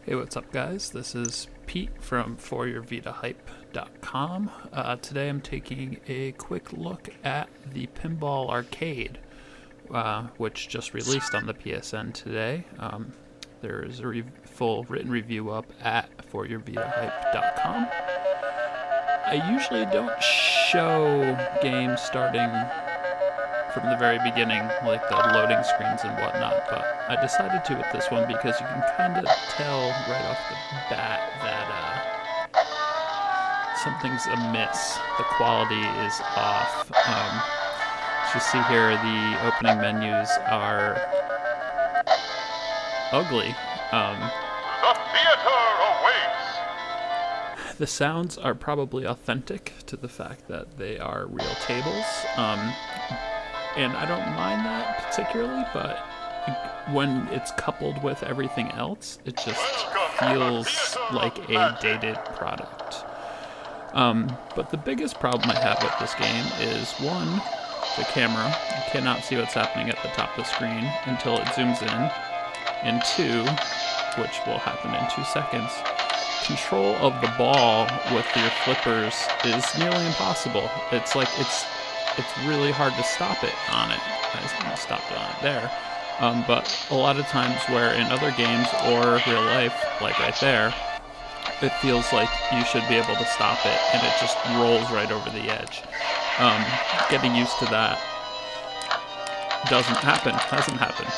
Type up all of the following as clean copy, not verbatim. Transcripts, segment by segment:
Hey, what's up, guys? This is Pete from foryourvitahype.com. Today I'm taking a quick look at the Pinball Arcade, which just released on the PSN today. There is a full written review up at foryourvitahype.com. I usually don't show games starting from the very beginning, like the loading screens and whatnot, but I decided to with this one because you can kind of tell right off the bat that something's amiss. The quality is off. As you see here, the opening menus are ugly. The theater awaits! The sounds are probably authentic to the fact that they are real tables. And I don't mind that particularly, but when it's coupled with everything else, it just feels like a dated product. But the biggest problem I have with this game is, one, the camera. You cannot see what's happening at the top of the screen until it zooms in. And two, which will happen in 2 seconds, control of the ball with your flippers is nearly impossible. It's really hard to stop it on it. I stopped it on it there. But a lot of times where in other games or real life, like right there, it feels like you should be able to stop it and it just rolls right over the edge. Getting used to that hasn't happened.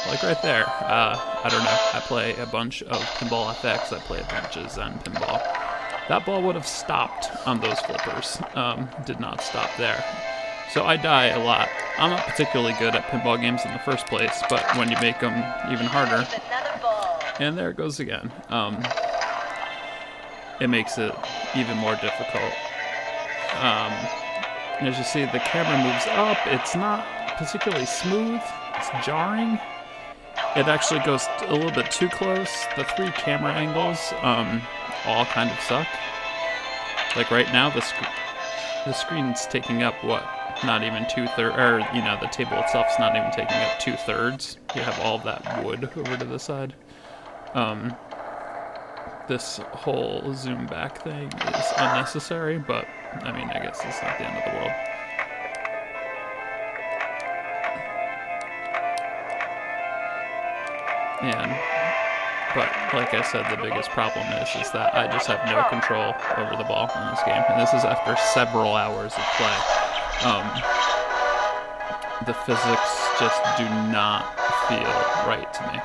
Like right there. I don't know. I play a bunch of Pinball FX. I play a bunch of Zen Pinball. That ball would have stopped on those flippers. Did not stop there. So I die a lot. I'm not particularly good at pinball games in the first place, but when you make them even harder, and there it goes again, it makes it even more difficult. As you see, the camera moves up. It's not particularly smooth. It's jarring. It actually goes a little bit too close. The 3 camera angles all kind of suck. Like right now, the screen's taking up what? Not even 2/3, or the table itself's not even taking up 2/3. You have all that wood over to the side. This whole zoom back thing is unnecessary, but I mean, I guess it's not the end of the world. But like I said, the biggest problem is that I just have no control over the ball in this game, and this is after several hours of play. The physics just do not feel right to me.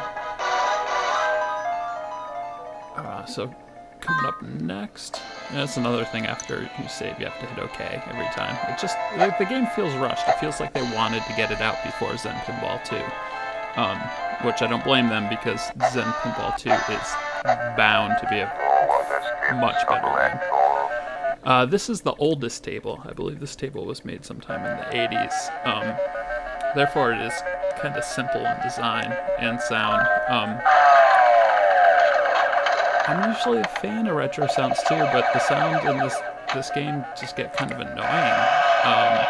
So coming up next, and that's another thing, after you save you have to hit OK every time. It just, like, the game feels rushed. It feels like they wanted to get it out before Zen Pinball 2. Which I don't blame them, because Zen Pinball 2 is bound to be a much better game. This is the oldest table. I believe this table was made sometime in the 80s. Therefore, it is kind of simple in design and sound. I'm usually a fan of retro sounds too, but the sound in this game just get kind of annoying.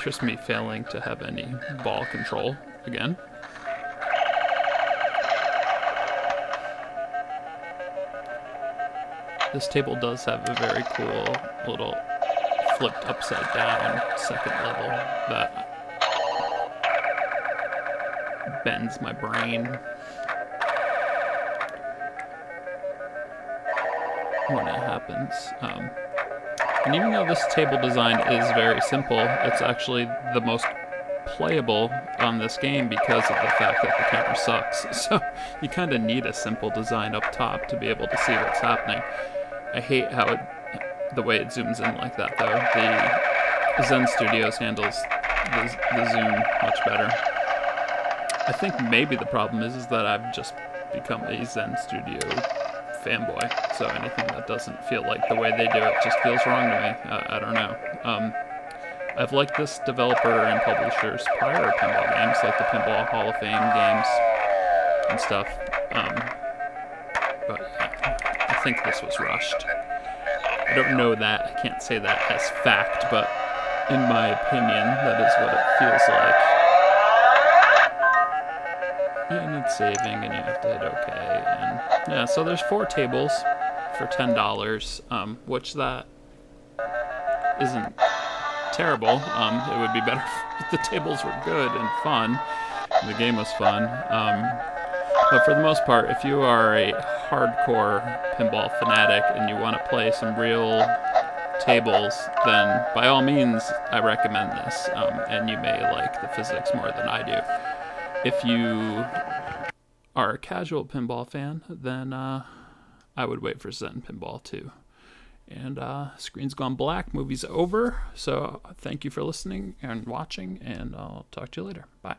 There's me failing to have any ball control again. This table does have a very cool little flipped upside down second level that bends my brain when it happens. And even though this table design is very simple, it's actually the most playable on this game because of the fact that the camera sucks. So you kind of need a simple design up top to be able to see what's happening. I hate how the way it zooms in like that, though. The Zen Studios handles the zoom much better. I think maybe the problem is that I've just become a Zen Studio fanboy, so anything that doesn't feel like the way they do it just feels wrong to me. I don't know. I've liked this developer and publisher's prior pinball games, like the Pinball Hall of Fame games and stuff. But I think this was rushed. I don't know that. I can't say that as fact, but in my opinion, that is what it feels like. and it's saving, and you have to hit OK. And yeah, so there's 4 tables for $10, which that isn't terrible. It would be better if the tables were good and fun. The game was fun. But for the most part, if you are a hardcore pinball fanatic and you want to play some real tables, then by all means, I recommend this. And you may like the physics more than I do. If you are a casual pinball fan, then I would wait for Zen Pinball 2. And Screen's Gone Black, movie's over. So thank you for listening and watching, and I'll talk to you later. Bye.